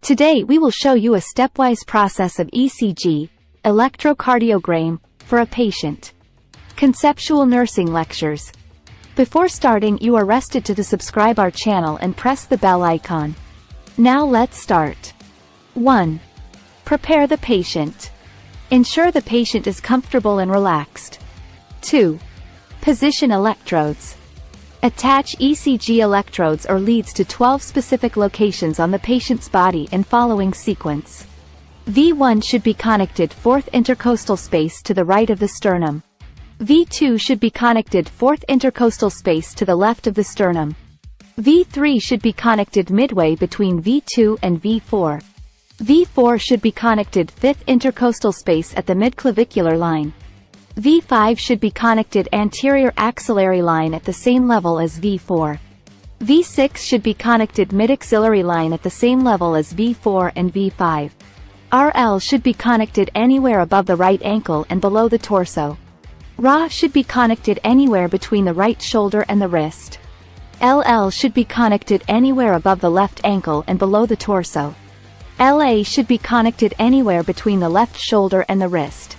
Today we will show you a stepwise process of ECG, ElectroCardioGram, for a patient. Conceptual nursing lectures. Before starting, you are requested to subscribe our channel and press the bell icon. Now let's start. 1. Prepare the patient. Ensure the patient is comfortable and relaxed. 2. Position electrodes. Attach ECG electrodes or leads to 12 specific locations on the patient's body in following sequence. V1 should be connected 4th intercostal space to the right of the sternum. V2 should be connected 4th intercostal space to the left of the sternum. V3 should be connected midway between V2 and V4. V4 should be connected 5th intercostal space at the midclavicular line. V5 should be connected anterior axillary line at the same level as V4. V6 should be connected midaxillary line at the same level as V4 and V5. RL should be connected anywhere above the right ankle and below the torso. RA should be connected anywhere between the right shoulder and the wrist. LL should be connected anywhere above the left ankle and below the torso. LA should be connected anywhere between the left shoulder and the wrist.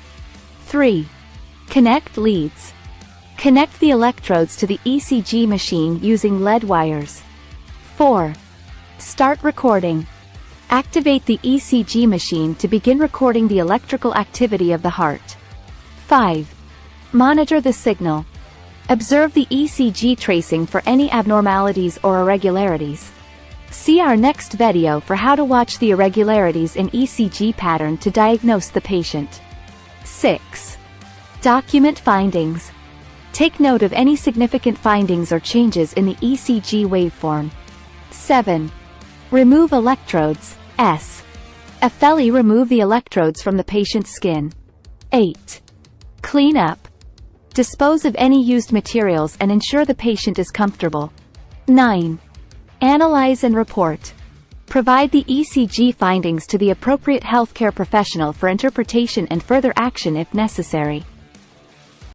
3. Connect leads. Connect the electrodes to the ECG machine using lead wires. 4. Start recording. Activate the ECG machine to begin recording the electrical activity of the heart. 5. Monitor the signal. Observe the ECG tracing for any abnormalities or irregularities. See our next video for how to watch the irregularities in ECG pattern to diagnose the patient. 6. Document findings. Take note of any significant findings or changes in the ECG waveform. 7. Remove electrodes. Aphelli remove the electrodes from the patient's skin. 8. Clean up. Dispose of any used materials and ensure the patient is comfortable. 9. Analyze and report. Provide the ECG findings to the appropriate healthcare professional for interpretation and further action if necessary.